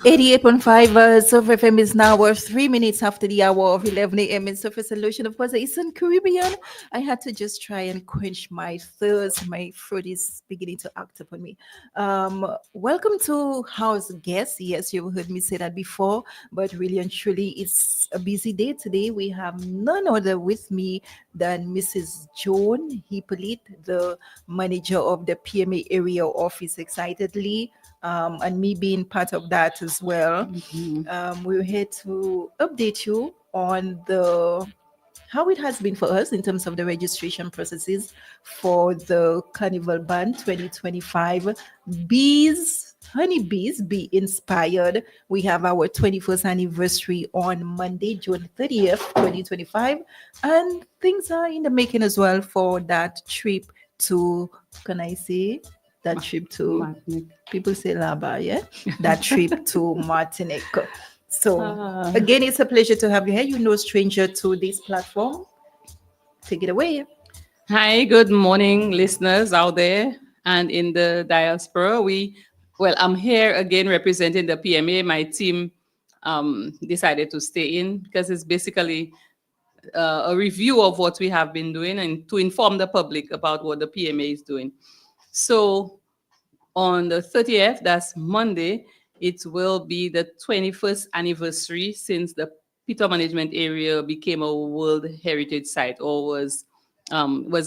88.5 Surf FM is now 3 minutes after the hour of 11 a.m. in Surface Solution. Of course, the Eastern Caribbean. I had to just try and quench my thirst. My throat is beginning to act upon me. Welcome to House Guest. Yes, you've heard me say that before, but really and truly, it's a busy day today. We have none other with me than Mrs. Joan Hippolyte, the manager of the PMA area office, excitedly and me being part of that as well. We're here to update you on the how it has been for us in terms of the registration processes for the Carnival Band 2025. Bees, honeybees, be inspired. We have our 21st anniversary on Monday, June 30th, 2025. And things are in the making as well for that trip to, can I say, that trip to Martinique. people say Laba, yeah? That trip to Martinique. So again, it's a pleasure to have you here. You're no stranger to this platform. Take it away. Hi, good morning, listeners out there and in the diaspora. I'm here again representing the PMA. My team decided to stay in because it's basically a review of what we have been doing and to inform the public about what the PMA is doing. So on the 30th, that's Monday, it will be the 21st anniversary since the Pitons management area became a World Heritage Site or was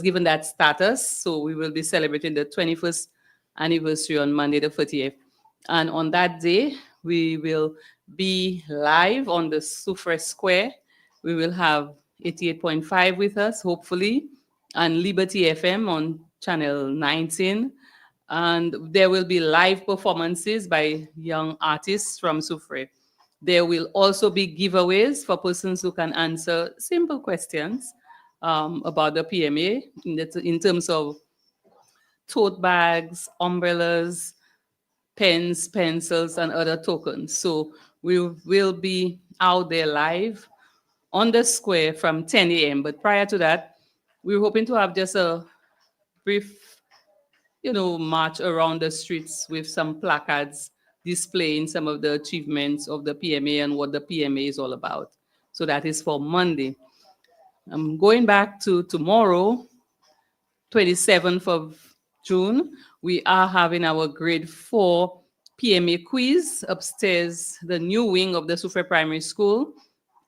given that status. So we will be celebrating the 21st anniversary on Monday the 30th. And on that day, we will be live on the Soufre Square. We will have 88.5 with us, hopefully, and Liberty FM on channel 19. And there will be live performances by young artists from Soufre. There will also be giveaways for persons who can answer simple questions about the PMA in terms of tote bags, umbrellas, pens, pencils, and other tokens. So we will be out there live on the square from 10 a.m. But prior to that, we're hoping to have just a brief, march around the streets with some placards displaying some of the achievements of the PMA and what the PMA is all about. So that is for Monday. I'm going back to tomorrow, 27th of June. We are having our grade 4 PMA quiz upstairs, the new wing of the Soufre Primary School.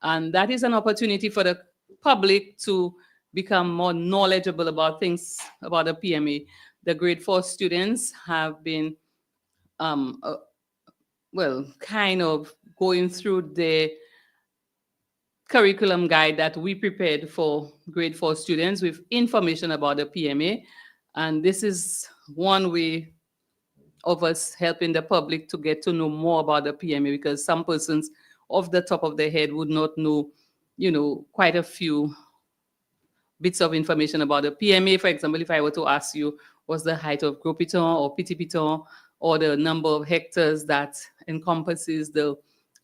And that is an opportunity for the public to become more knowledgeable about things about the PMA. The grade 4 students have been, kind of going through the curriculum guide that we prepared for grade 4 students with information about the PMA. And this is one way of us helping the public to get to know more about the PMA, because some persons off the top of their head would not know, quite a few bits of information about the PMA. For example, if I were to ask you, what's the height of Gros Piton or Petit Piton, or the number of hectares that encompasses the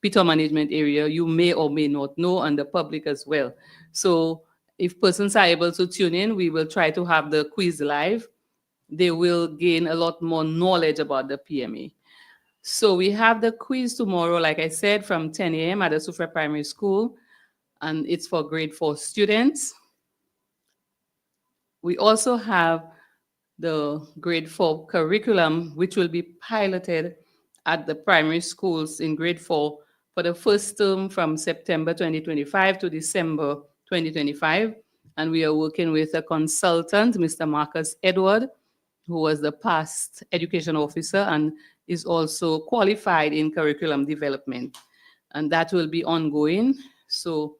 Pitons management area, you may or may not know, and the public as well. So if persons are able to tune in, we will try to have the quiz live. They will gain a lot more knowledge about the PMA. So we have the quiz tomorrow, like I said, from 10 a.m. at the Soufre Primary School, and it's for grade 4 students. We also have the grade 4 curriculum, which will be piloted at the primary schools in grade 4 for the first term from September 2025 to December 2025. And we are working with a consultant, Mr. Marcus Edward, who was the past education officer and is also qualified in curriculum development. And that will be ongoing. So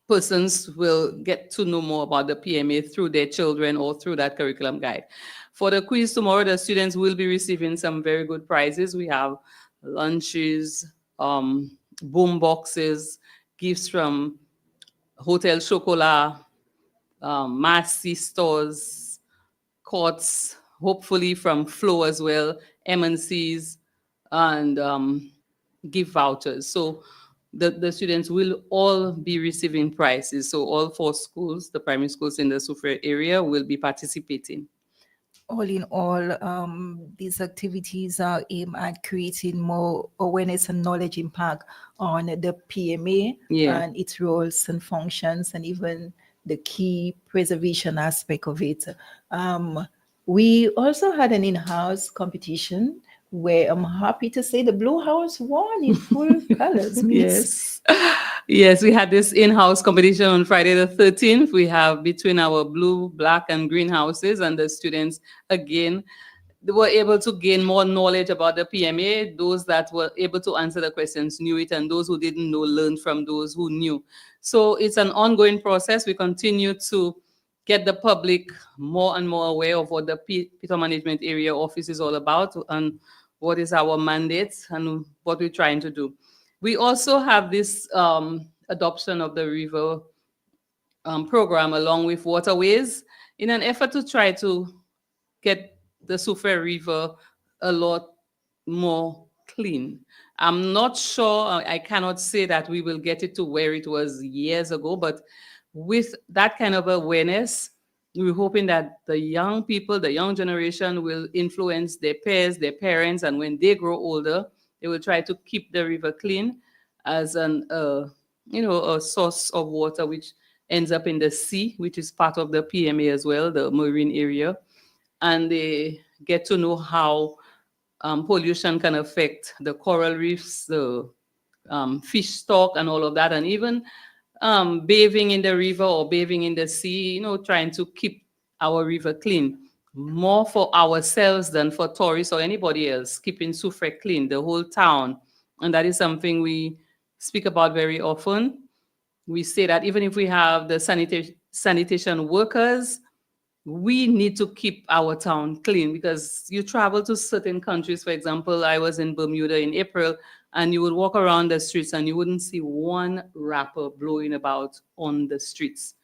persons will get to know more about the PMA through their children or through that curriculum guide. For the quiz tomorrow, the students will be receiving some very good prizes. We have lunches, boom boxes, gifts from Hotel Chocolat, Massy stores, Courts, hopefully from Flow as well, M&Cs, and gift vouchers. So the students will all be receiving prizes. So all 4 schools, the primary schools in the Soufre area, will be participating. All in all, these activities are aimed at creating more awareness and knowledge impact on the PMA Yeah. and its roles and functions, and even the key preservation aspect of it. Um, we also had an in-house competition where I'm happy to say the Blue House won in full colors, Miss. Yes. Yes, we had this in-house competition on Friday the 13th. We have between our blue, black, and green houses, and the students again they were able to gain more knowledge about the PMA. Those that were able to answer the questions knew it, and those who didn't know learned from those who knew. So it's an ongoing process. We continue to get the public more and more aware of what the Piton Management Area Office is all about and what is our mandate and what we're trying to do. We also have this adoption of the river program along with waterways in an effort to try to get the Soufre River a lot more clean. I'm not sure, I cannot say that we will get it to where it was years ago, but with that kind of awareness, we're hoping that the young people, the young generation will influence their peers, their parents, and when they grow older, they will try to keep the river clean as a source of water which ends up in the sea, which is part of the PMA as well, the marine area, and they get to know how pollution can affect the coral reefs, the fish stock, and all of that, and even bathing in the river or bathing in the sea, trying to keep our river clean. More for ourselves than for tourists or anybody else, keeping Soufre clean, the whole town. And that is something we speak about very often. We say that even if we have the sanitation workers, we need to keep our town clean because you travel to certain countries. For example, I was in Bermuda in April, and you would walk around the streets and you wouldn't see one wrapper blowing about on the streets.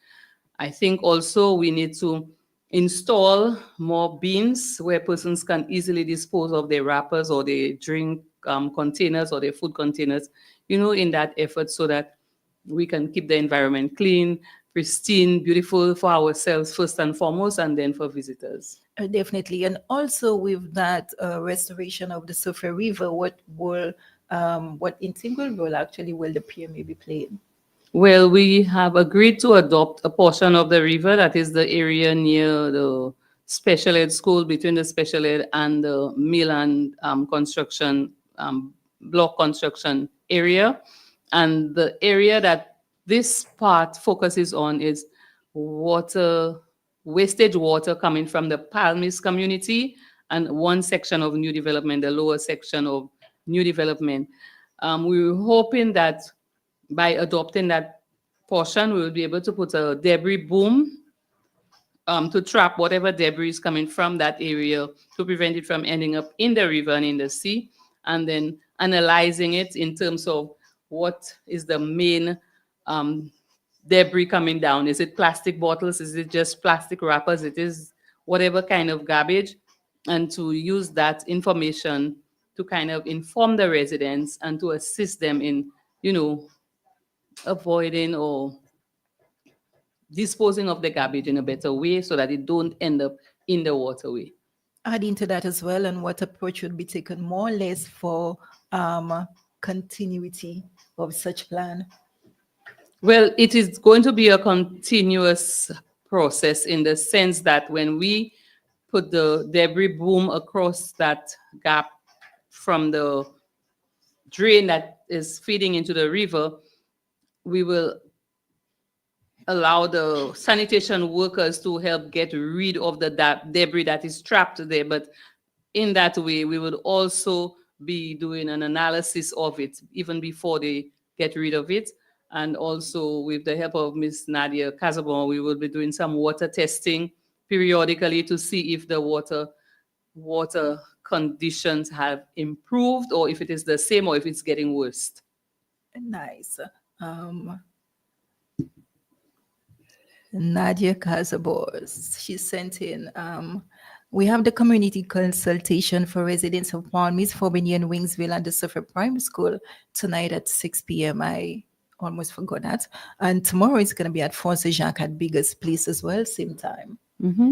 I think also we need to install more bins where persons can easily dispose of their wrappers or their drink containers or their food containers, in that effort so that we can keep the environment clean, pristine, beautiful for ourselves first and foremost, and then for visitors. Definitely. And also with that restoration of the Soufre River, what integral role actually will the PMA be playing? Well, we have agreed to adopt a portion of the river, that is the area near the special ed school, between the special ed and the mill and construction, block construction area. And the area that this part focuses on is water, wastage water coming from the Palmis community and one section of new development, the lower section of new development. We were hoping that by adopting that portion, we will be able to put a debris boom to trap whatever debris is coming from that area to prevent it from ending up in the river and in the sea, and then analyzing it in terms of what is the main debris coming down. Is it plastic bottles? Is it just plastic wrappers? It is whatever kind of garbage, and to use that information to kind of inform the residents and to assist them in, avoiding or disposing of the garbage in a better way so that it don't end up in the waterway. Adding to that as well, and what approach would be taken more or less for continuity of such plan? Well, it is going to be a continuous process in the sense that when we put the debris boom across that gap from the drain that is feeding into the river, we will allow the sanitation workers to help get rid of the debris that is trapped there. But in that way, we would also be doing an analysis of it even before they get rid of it. And also with the help of Miss Nadia Casabon, we will be doing some water testing periodically to see if the water conditions have improved or if it is the same or if it's getting worse. Nice. Nadia Casabos, she sent in, we have the community consultation for residents of Palmis, Forbigny, Wingsville, and the Suffolk Primary School tonight at 6 p.m. I almost forgot that. And tomorrow it's going to be at Fonse Jacques at Biggest Place as well, same time.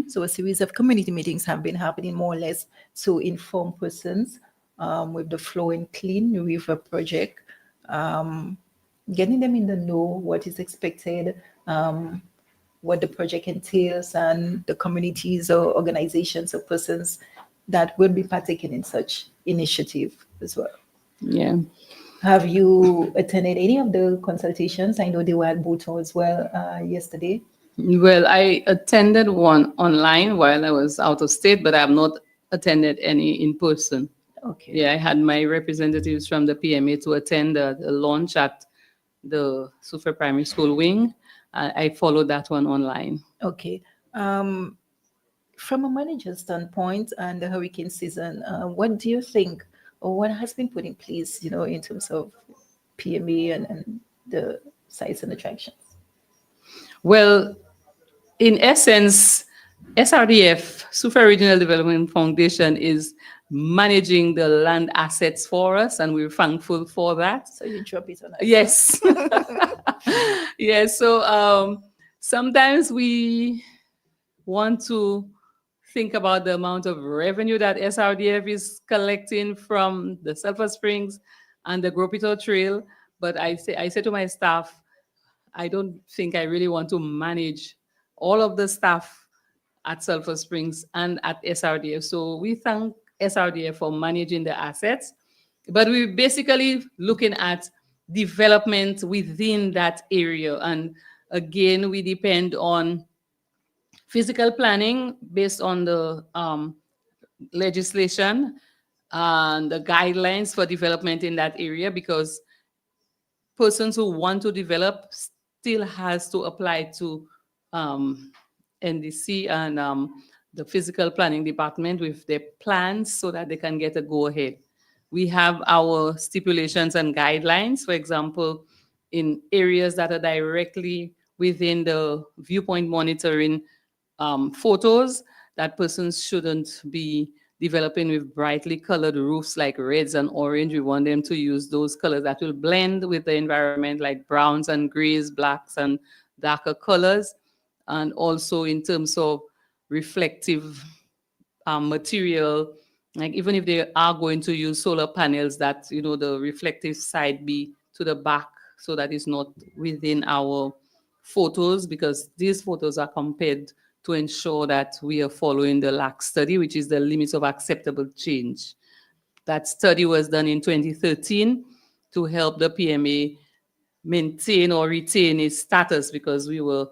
So a series of community meetings have been happening more or less to inform persons with the Flow and Clean River project, um, getting them in the know what is expected, what the project entails, and the communities or organizations or persons that will be partaking in such initiative as well. Yeah. Have you attended any of the consultations? I know they were at Bhutto as well yesterday. Well, I attended one online while I was out of state, but I have not attended any in person. Okay. Yeah, I had my representatives from the PMA to attend the launch at the Super Primary School wing. I followed that one online. Okay. Um, from a manager standpoint and the hurricane season, what do you think, or what has been put in place, in terms of PMA and the sites and attractions? Well, in essence, SRDF, Super Regional Development Foundation, is managing the land assets for us, and we're thankful for that. So you drop it on us. Yes. Yes. So sometimes we want to think about the amount of revenue that SRDF is collecting from the Sulphur Springs and the Gropito Trail. But I say to my staff, I don't think I really want to manage all of the staff at Sulphur Springs and at SRDF. So we thank SRDF for managing the assets, but we're basically looking at development within that area. And again, we depend on physical planning based on the legislation and the guidelines for development in that area, because persons who want to develop still has to apply to NDC and the physical planning department with their plans so that they can get a go ahead. We have our stipulations and guidelines, for example, in areas that are directly within the viewpoint monitoring photos, that persons shouldn't be developing with brightly colored roofs like reds and orange. We want them to use those colors that will blend with the environment, like browns and grays, blacks and darker colors. And also in terms of reflective material, like even if they are going to use solar panels, that the reflective side be to the back so that it's not within our photos, because these photos are compared to ensure that we are following the LAC study, which is the limits of acceptable change. That study was done in 2013 to help the PMA maintain or retain its status, because we were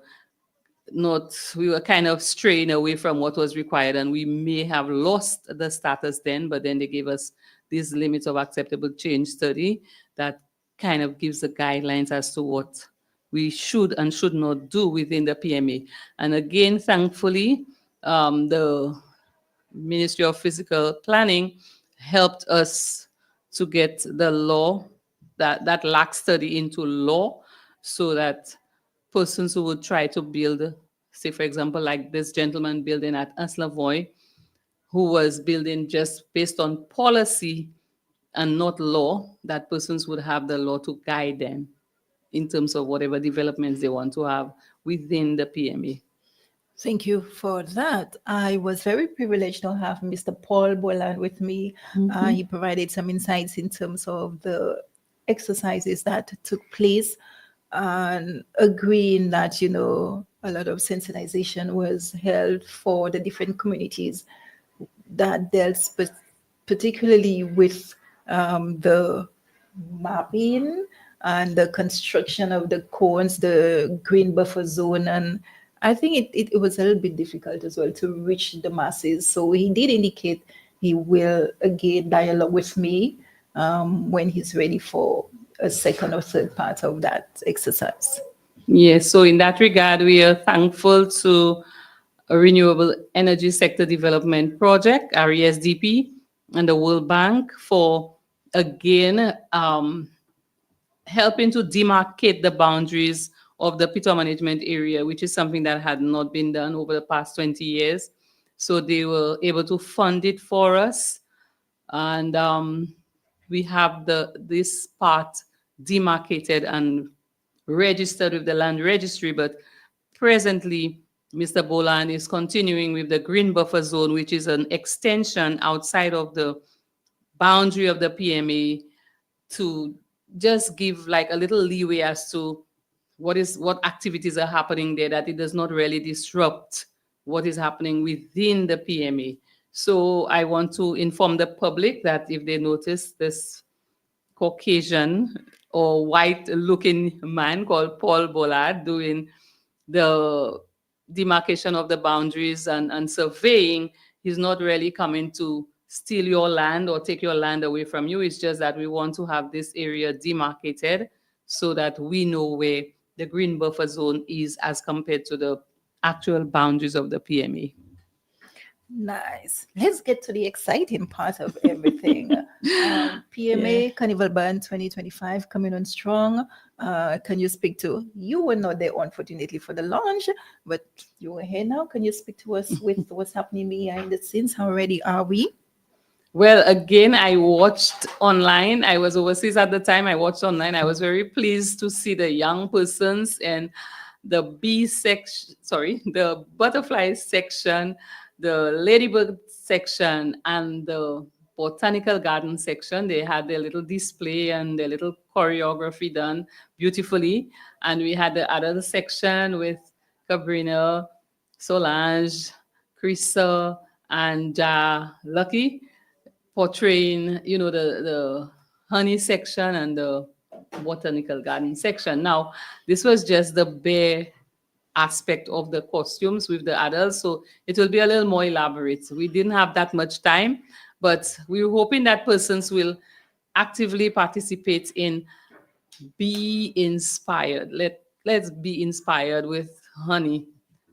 kind of straying away from what was required, and we may have lost the status then, but then they gave us these limits of acceptable change study that kind of gives the guidelines as to what we should and should not do within the PMA. And again, thankfully, the Ministry of Physical Planning helped us to get the law, that LAC study into law, so that persons who would try to build, say, for example, like this gentleman building at Aslavoy, who was building just based on policy and not law, that persons would have the law to guide them in terms of whatever developments they want to have within the PMA. Thank you for that. I was very privileged to have Mr. Paul Boland with me. He provided some insights in terms of the exercises that took place, and agreeing that, a lot of sensitization was held for the different communities that dealt particularly with the mapping and the construction of the cones, the green buffer zone. And I think it was a little bit difficult as well to reach the masses. So he did indicate he will again dialogue with me when he's ready for a second or third part of that exercise. Yes, so in that regard, we are thankful to a Renewable Energy Sector Development Project, RESDP, and the World Bank for, again, helping to demarcate the boundaries of the Piton management area, which is something that had not been done over the past 20 years. So they were able to fund it for us. And we have this part demarcated and registered with the land registry, but presently Mr. Boland is continuing with the green buffer zone, which is an extension outside of the boundary of the PMA to just give like a little leeway as to what activities are happening there, that it does not really disrupt what is happening within the PMA. So I want to inform the public that if they notice this Caucasian or white looking man called Paul Bollard doing the demarcation of the boundaries and surveying, he's not really coming to steal your land or take your land away from you. It's just that we want to have this area demarcated so that we know where the green buffer zone is as compared to the actual boundaries of the PMA. Nice. Let's get to the exciting part of everything. PMA Carnival Band 2025 coming on strong. Can you speak to, you were not there unfortunately for the launch, but you were here now. Can you speak to us with what's happening behind the scenes? How ready are we? Well, again, I watched online. I was overseas at the time. I watched online. I was very pleased to see the young persons and the bee section, sorry, the butterfly section, the ladybird section, and the botanical garden section. They had their little display and their little choreography done beautifully. And we had the other section with Cabrina, Solange, Krista, and Lucky portraying, the honey section and the botanical garden section. Now, this was just the bare aspect of the costumes with the adults, so it will be a little more elaborate. We didn't have that much time, but we're hoping that persons will actively participate in be inspired. Let's be inspired with honey.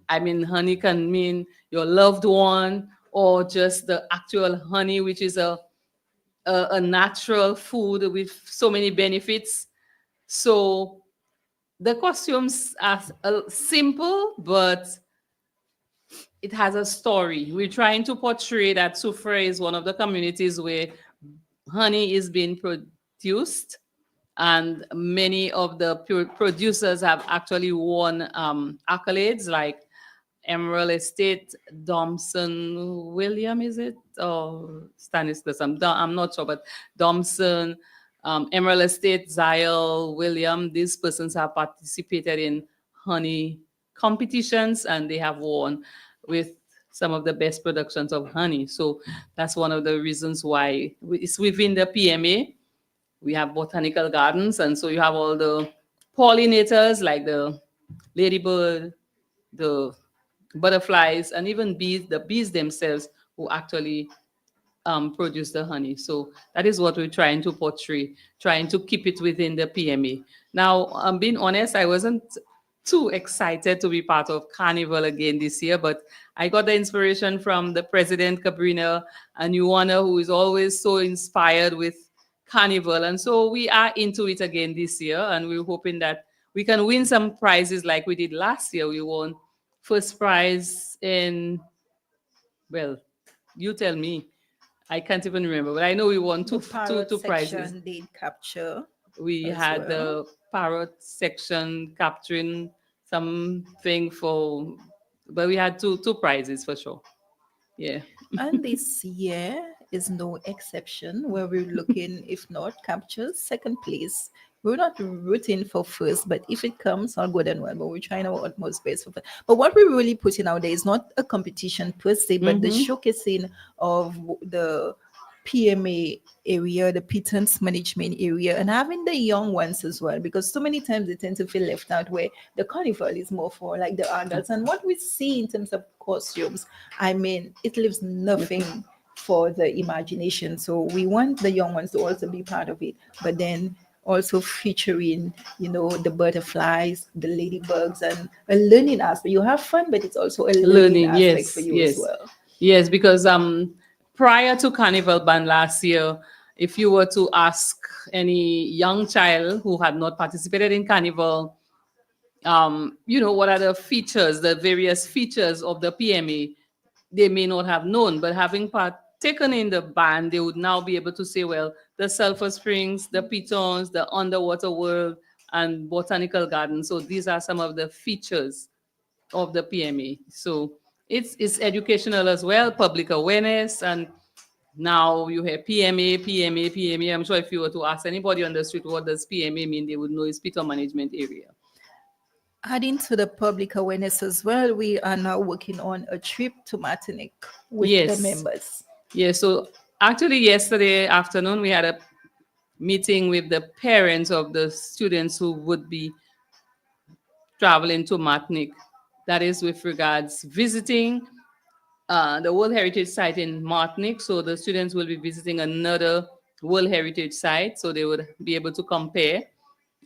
I mean, honey can mean your loved one or just the actual honey, which is a natural food with so many benefits. So the costumes are simple, but it has a story. We're trying to portray that Sufre is one of the communities where honey is being produced, and many of the producers have actually won accolades like Emerald Estate, Domson William, is it? Or Stanislas? I'm not sure, but Domson, Emerald Estate, Zyle, William, these persons have participated in honey competitions and they have won with some of the best productions of honey. So that's one of the reasons why it's within the PMA. We have botanical gardens, and so you have all the pollinators like the ladybird, the butterflies, and even bees, the bees themselves who actually produce the honey. So that is what we're trying to portray, trying to keep it within the PMA. Now, I'm being honest, I wasn't too excited to be part of Carnival again this year, but I got the inspiration from the president, Cabrina, and Yuana, who is always so inspired with Carnival. And so we are into it again this year, and we're hoping that we can win some prizes like we did last year. We won first prize in, well, you tell me. I can't even remember, but I know we won two prizes. Did capture. We had the parrot section capturing something for, but we had two prizes for sure. Yeah. And this year is no exception, where we're looking, if not captures, second place. We're not rooting for first, but if it comes, all good and well. But we're trying our utmost best for first. But what we're really putting out there is not a competition per se, but the showcasing of the PMA area, the Pitons management area, and having the young ones as well, because so many times they tend to feel left out, where the carnival is more for like the adults. And what we see in terms of costumes, I mean, it leaves nothing for the imagination. So we want the young ones to also be part of it, but then also featuring, the butterflies, the ladybugs, and a learning aspect. You have fun, but it's also a learning aspect for you as well. Yes, because prior to Carnival Band last year, if you were to ask any young child who had not participated in Carnival, what are the features, the various features of the PMA, they may not have known, but having partaken in the band, they would now be able to say, well, the sulfur springs, the pitons, the underwater world, and botanical gardens. So these are some of the features of the PMA. So it's educational as well, public awareness, and now you hear PMA, PMA, PMA. I'm sure if you were to ask anybody on the street what does PMA mean, they would know it's Piton Management Area. Adding to the public awareness as well, we are now working on a trip to Martinique with the Yes. members. Yeah, so actually yesterday afternoon we had a meeting with the parents of the students who would be traveling to Martinique. That is with regards visiting the World Heritage Site in Martinique. So the students will be visiting another World Heritage Site, so they would be able to compare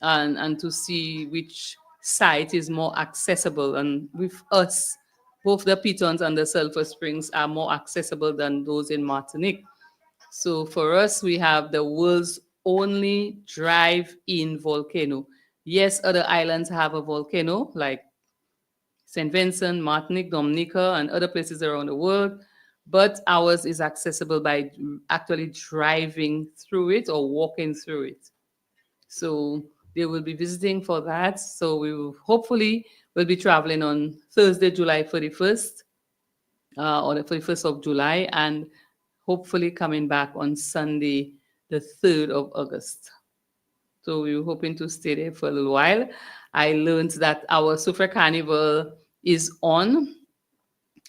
and to see which site is more accessible. And with us, both the Pitons and the Sulphur Springs are more accessible than those in Martinique. So for us, we have the world's only drive-in volcano. Yes, other islands have a volcano like St. Vincent, Martinique, Dominica, and other places around the world, but ours is accessible by actually driving through it or walking through it. So they will be visiting for that. So we will hopefully will be traveling on Thursday, July 31st, or the 31st of July, and hopefully coming back on Sunday, the 3rd of August. So we were hoping to stay there for a little while. I learned that our Super Carnival is on.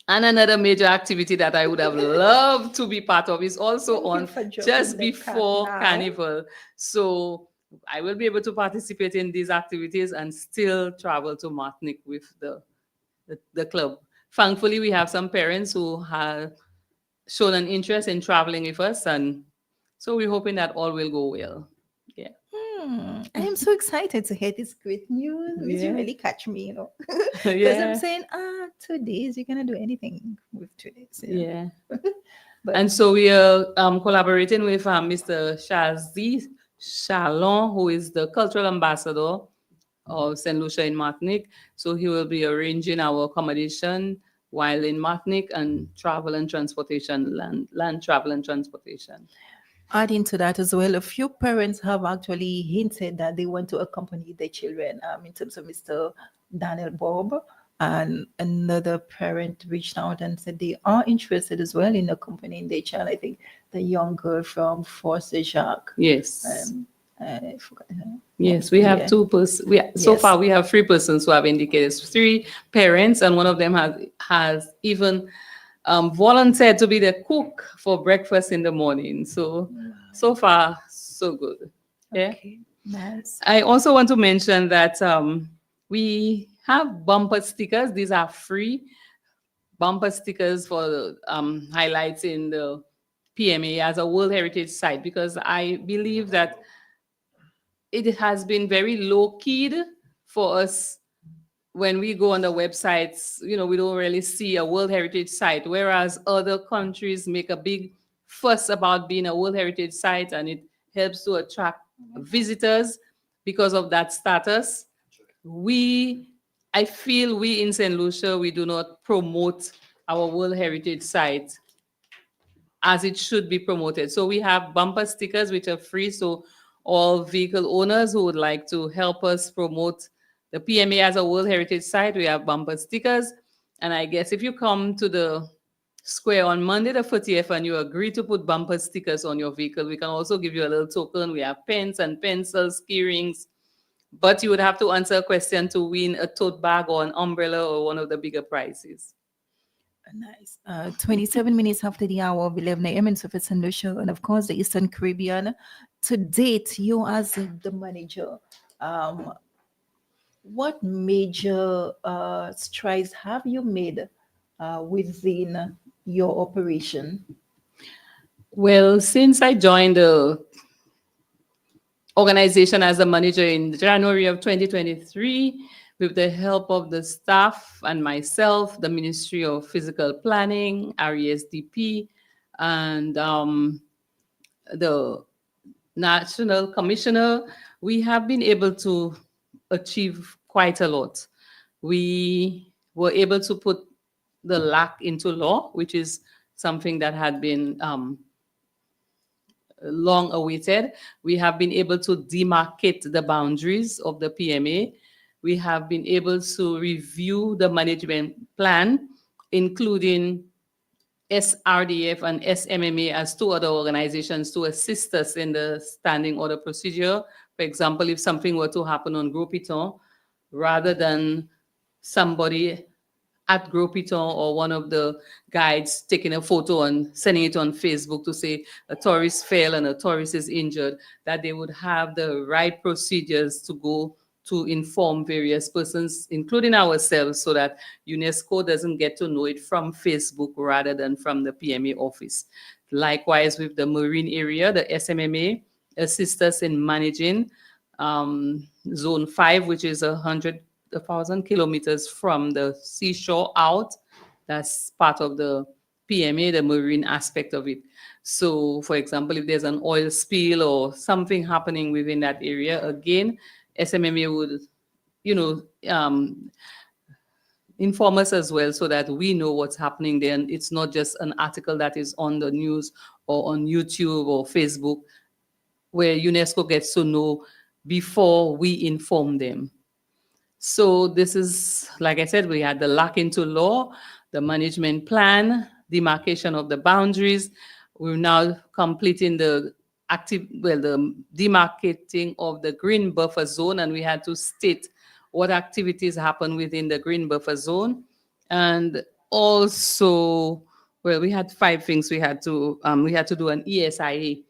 And another major activity that I would have loved to be part of is also Thank you on for dropping just the cap before now. Carnival. So I will be able to participate in these activities and still travel to Martinique with the club. Thankfully, we have some parents who have shown an interest in traveling with us, and so we're hoping that all will go well. Yeah. I am so excited to hear this great news. It Yeah. really catch me, because I'm Yeah. saying, 2 days, you're gonna do anything with 2 days. Yeah. But And so we are collaborating with Mr. Shazzy Chalon, who is the cultural ambassador of St. Lucia in Martinique. So he will be arranging our accommodation while in Martinique and travel and transportation, land travel and transportation. adding to that as well, a few parents have actually hinted that they want to accompany their children. In terms of Mr. Daniel Bob, and another parent reached out and said they are interested as well in accompanying their child. I think the young girl from Force Jacques. Yes. I forgot her name. Yes, we have Yeah. 2 persons. So Yes. far, we have 3 persons who have indicated. 3 parents, and one of them has even volunteered to be the cook for breakfast in the morning. So far, so good. Yeah. Okay, nice. I also want to mention that we have bumper stickers. These are free bumper stickers for highlighting the PMA as a World Heritage Site, because I believe that it has been very low-keyed for us. When we go on the websites, we don't really see a World Heritage Site, whereas other countries make a big fuss about being a World Heritage Site, and it helps to attract visitors because of that status. I feel we in St. Lucia, we do not promote our World Heritage Site as it should be promoted. So we have bumper stickers which are free. So all vehicle owners who would like to help us promote the PMA as a World Heritage Site, we have bumper stickers. And I guess if you come to the square on Monday the 30th and you agree to put bumper stickers on your vehicle, we can also give you a little token. We have pens and pencils, key rings, but you would have to answer a question to win a tote bag or an umbrella or one of the bigger prizes. Nice. 27 minutes after the hour of 11 a.m. in Surface and Lucia, and of course the Eastern Caribbean. To date, you as the manager, what major strides have you made within your operation? Well, since I joined the organization as a manager in January of 2023, with the help of the staff and myself, the Ministry of Physical Planning, RESDP, and the National Commissioner, we have been able to achieve quite a lot. We were able to put the LAC into law, which is something that had been long awaited. We have been able to demarcate the boundaries of the PMA. we have been able to review the management plan, including SRDF and SMMA as two other organizations to assist us in the standing order procedure. For example, if something were to happen on Gros Piton, rather than somebody at Gros Piton or one of the guides taking a photo and sending it on Facebook to say a tourist fell and a tourist is injured, that they would have the right procedures to go to inform various persons, including ourselves, so that UNESCO doesn't get to know it from Facebook rather than from the PMA office. Likewise, with the marine area, the SMMA assists us in managing Zone 5, which is 1,000 kilometers from the seashore out. That's part of the PMA, the marine aspect of it. So, for example, if there's an oil spill or something happening within that area, again, SMMA would, you know, inform us as well so that we know what's happening there. And it's not just an article that is on the news or on YouTube or Facebook, where UNESCO gets to know before we inform them. So this is, like I said, we had the lock into law, the management plan, demarcation of the boundaries. We're now completing the the demarcating of the green buffer zone, and we had to state what activities happen within the green buffer zone. And also, well, we had five things we had to do an ESIA,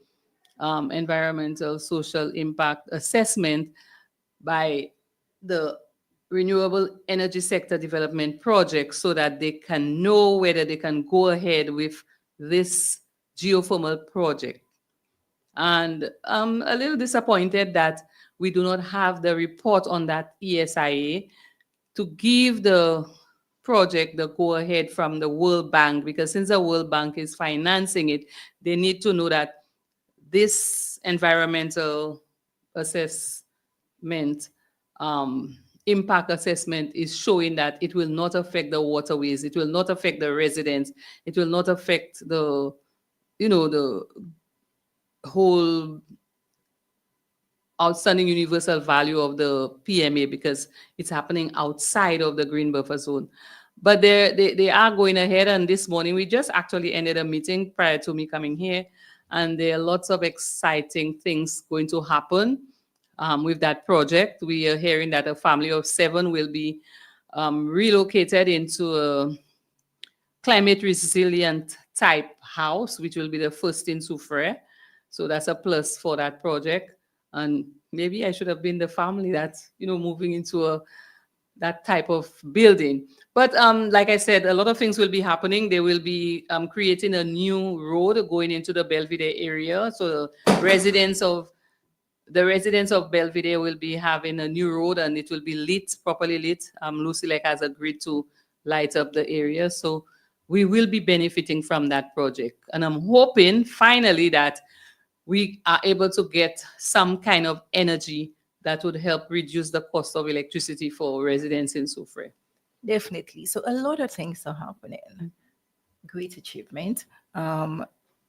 environmental social impact assessment by the renewable energy sector development project, so that they can know whether they can go ahead with this geothermal project. And I'm a little disappointed that we do not have the report on that ESIA to give the project the go ahead from the World Bank, because since the World Bank is financing it, they need to know that this environmental assessment, impact assessment, is showing that it will not affect the waterways, it will not affect the residents, it will not affect the, the whole outstanding universal value of the PMA, because it's happening outside of the green buffer zone. But they are going ahead, and this morning we just actually ended a meeting prior to me coming here, and there are lots of exciting things going to happen with that project. We are hearing that a family of 7 will be relocated into a climate resilient type house, which will be the first in Soufrière. So that's a plus for that project. And maybe I should have been the family that's, moving into that type of building. But like I said, a lot of things will be happening. They will be creating a new road going into the Belvedere area. So the residents of Belvedere will be having a new road, and it will be lit, properly lit. Lucilec has agreed to light up the area. So we will be benefiting from that project. And I'm hoping finally that we are able to get some kind of energy that would help reduce the cost of electricity for residents in Soufrière. Definitely. So a lot of things are happening. Great achievement.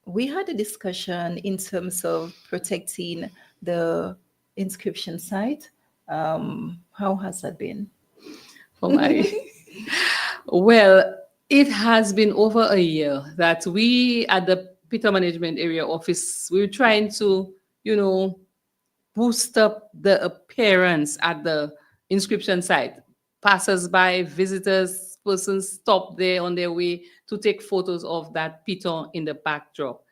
We had a discussion in terms of protecting the inscription site. How has that been? Oh my. Well, it has been over a year that we at the Piton Management Area Office, we're trying to, boost up the appearance at the inscription site. Passers-by, visitors, persons stop there on their way to take photos of that Piton in the backdrop.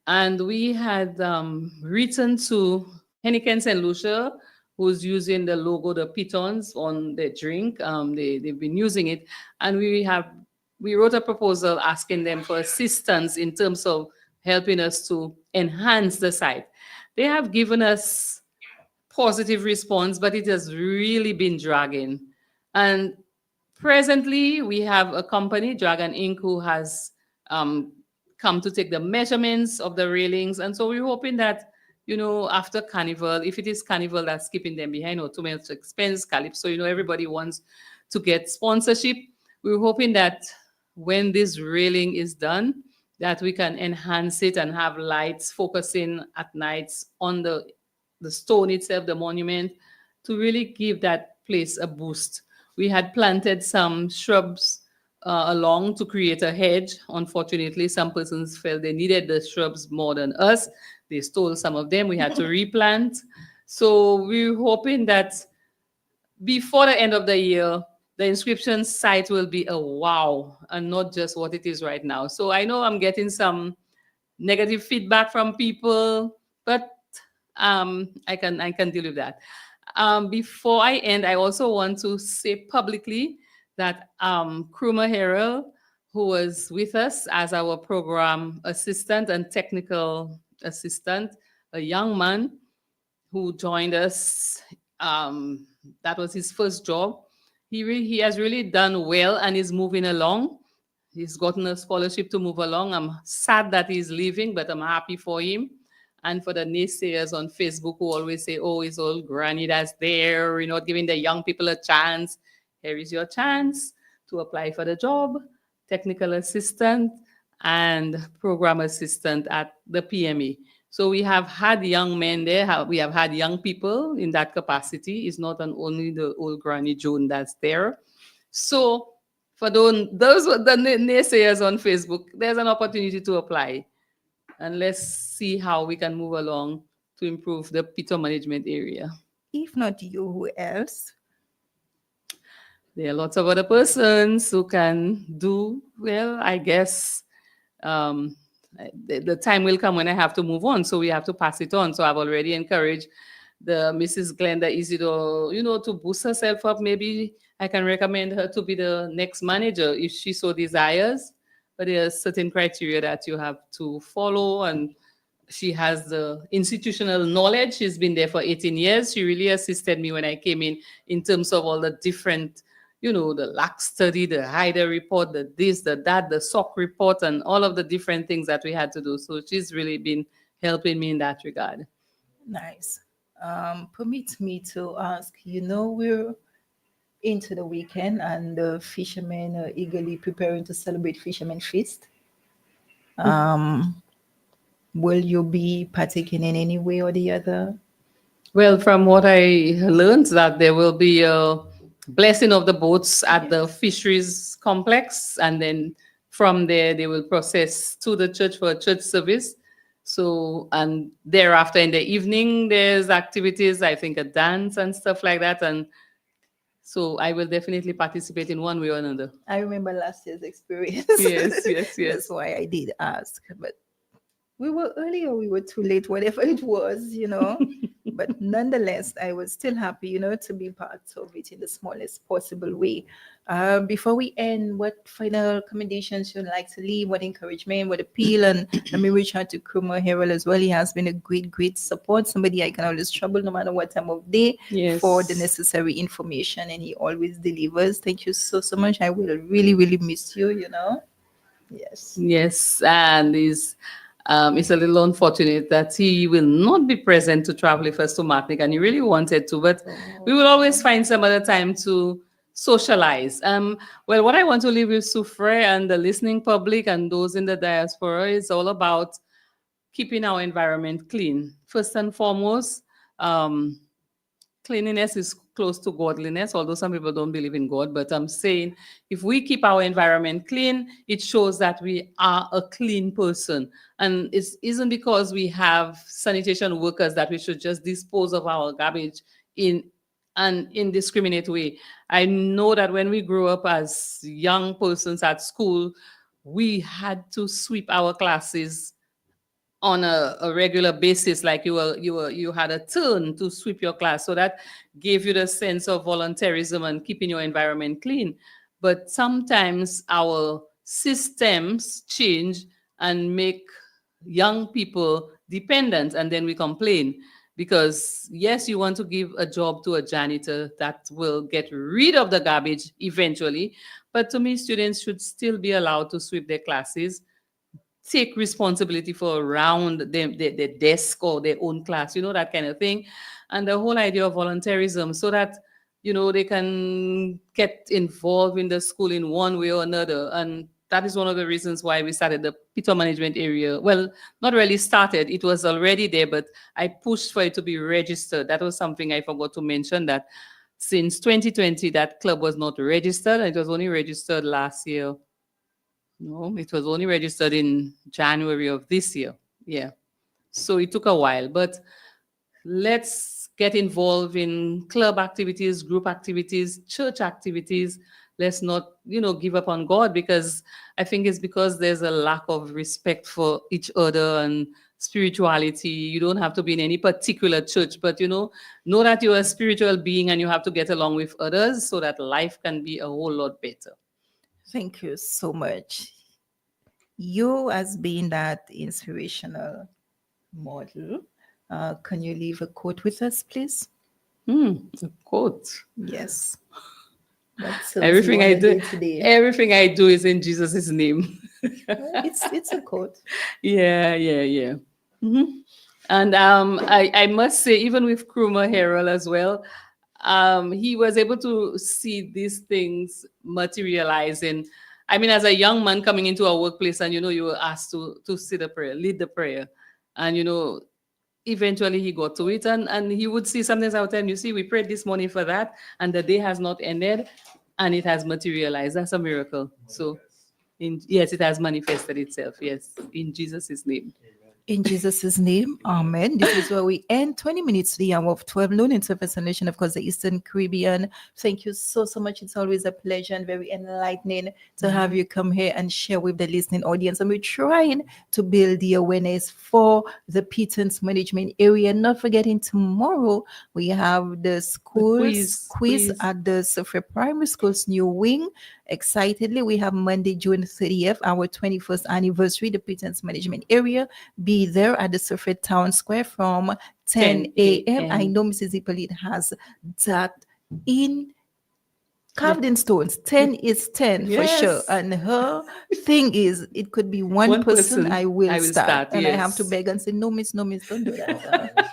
And we had written to Heineken St. Lucia, who's using the logo, the Pitons, on their drink. They've been using it. And we wrote a proposal asking them for assistance in terms of helping us to enhance the site. They have given us positive response, but it has really been dragging. And presently, we have a company, Dragon Inc., who has come to take the measurements of the railings. And so we're hoping that, after Carnival, if it is Carnival that's keeping them behind or too much expense, Calypso, everybody wants to get sponsorship. We're hoping that when this railing is done, that we can enhance it and have lights focusing at nights on the stone itself, the monument, to really give that place a boost. We had planted some shrubs along to create a hedge. Unfortunately, some persons felt they needed the shrubs more than us. They stole some of them. We had to replant. So we're hoping that before the end of the year, the inscription site will be a wow and not just what it is right now. So I know I'm getting some negative feedback from people, but I can deal with that. Before I end, I also want to say publicly that Kruma Herald, who was with us as our program assistant and technical assistant, a young man who joined us. That was his first job. He has really done well and is moving along. He's gotten a scholarship to move along. I'm sad that he's leaving, but I'm happy for him. And for the naysayers on Facebook who always say, oh, it's all granny that's there, you're not giving the young people a chance. Here is your chance to apply for the job, technical assistant and program assistant at the PME. So we have had young men there. We have had young people in that capacity. It's not only the old Granny Joan that's there. So for those the naysayers on Facebook, there's an opportunity to apply. And let's see how we can move along to improve the Piton management area. If not you, who else? There are lots of other persons who can do well, I guess. Um, the time will come when I have to move on, so we have to pass it on. So I've already encouraged the Mrs. Glenda Isidore, to boost herself up. Maybe I can recommend her to be the next manager if she so desires. But there are certain criteria that you have to follow, and she has the institutional knowledge. She's been there for 18 years. She really assisted me when I came in terms of all the different, the LAC study, the HIDA report, the this, the that, the SOC report, and all of the different things that we had to do. So she's really been helping me in that regard. Nice. Permit me to ask, we're into the weekend and the fishermen are eagerly preparing to celebrate Fisherman Feast. Will you be partaking in any way or the other? Well, from what I learned, that there will be a blessing of the boats at the fisheries complex, and then from there they will process to the church for a church service. So, and thereafter in the evening, there's activities, I think a dance and stuff like that. And so I will definitely participate in one way or another. I remember last year's experience. Yes. That's why I did ask. But we were early or we were too late, whatever it was, But nonetheless, I was still happy, to be part of it in the smallest possible way. Before we end, what final recommendations you'd like to leave? What encouragement, what appeal? And let me reach out to Kruma Herald as well. He has been a great support. Somebody I can always trouble no matter what time of day for the necessary information. And he always delivers. Thank you so much. I will really miss you, Yes, and it's a little unfortunate that he will not be present to travel with us to Martinique, and he really wanted to, but we will always find some other time to socialize. Well, what I want to leave with Soufre and the listening public and those in the diaspora is all about keeping our environment clean. First and foremost, cleanliness is close to godliness, although some people don't believe in God. But I'm saying if we keep our environment clean, it shows that we are a clean person. And it isn't because we have sanitation workers that we should just dispose of our garbage in an indiscriminate way. I know that when we grew up as young persons at school, we had to sweep our classes on a regular basis, like you had a turn to sweep your class. So that gave you the sense of volunteerism and keeping your environment clean. But sometimes our systems change and make young people dependent, and then we complain. Because yes, you want to give a job to a janitor that will get rid of the garbage eventually. But to me, students should still be allowed to sweep their classes, take responsibility for around their desk or their own class, that kind of thing. And the whole idea of volunteerism, so that, they can get involved in the school in one way or another. And that is one of the reasons why we started the Piton management area. Well, not really started, it was already there, but I pushed for it to be registered. That was something I forgot to mention, that since 2020, that club was not registered. It was only registered last year. No, it was only registered in January of this year. Yeah. So it took a while, but let's get involved in club activities, group activities, church activities. Let's not, give up on God, because I think it's because there's a lack of respect for each other and spirituality. You don't have to be in any particular church, but know that you're a spiritual being and you have to get along with others so that life can be a whole lot better. Thank you so much. You, as being that inspirational model, can you leave a quote with us, please? A quote. Yes. What serves you Everything on I the do, day today? everything I do is in Jesus' name. It's a quote. Yeah, yeah, yeah. Mhm. And I must say, even with Kruma Herald as well, he was able to see these things materializing. I mean, as a young man coming into a workplace, and you were asked to say the prayer, lead the prayer, and eventually he got to it, and he would see sometimes I would tell him, you see, we prayed this morning for that, and the day has not ended, and it has materialized. That's a miracle. So, yes, it has manifested itself. Yes, in Jesus' name. In Jesus' name, amen. This is where we end 20 minutes to the hour of 12 noon in Surface Nation, of course, the Eastern Caribbean. Thank you so, so much. It's always a pleasure and very enlightening to have you come here and share with the listening audience. And we're trying to build the awareness for the Pitons management area. Not forgetting, tomorrow we have the schools quiz at the Surface Primary School's new wing. Excitedly, we have Monday, June 30th, our 21st anniversary, the Pitons management area. Be there at the Surface Town Square from 10 a.m. I know Mrs. Hippolyte has that in carved in stones. 10 is 10 for sure. And her thing is, it could be one person, I will start. And I have to beg and say, no, miss, don't do that.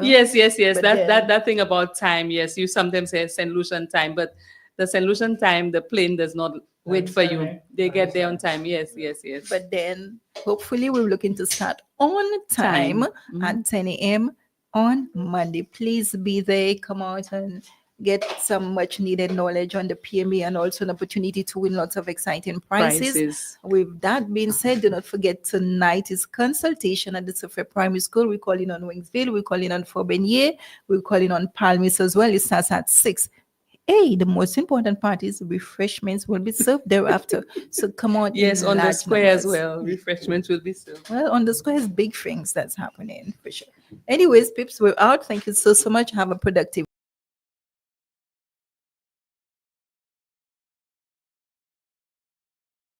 Yes. But That thing about time. Yes, you sometimes say St. Lucian time, but the St. Lucian time, the plane does not wait for you. They get there on time. Yes. But then hopefully we're looking to start on time at 10 a.m. on Monday. Please be there. Come out and get some much needed knowledge on the PMA and also an opportunity to win lots of exciting prizes. With that being said, do not forget tonight is consultation at the Surface Primary School. We're calling on Wingsville, we're calling on Fort Beignet, we're calling on Palmis as well. It starts at 6. Hey, the most important part is refreshments will be served thereafter. So come on. Yes, on the square as well. Refreshments will be served. Well, on the square is big things that's happening for sure. Anyways, pips, we're out. Thank you so much. Have a productive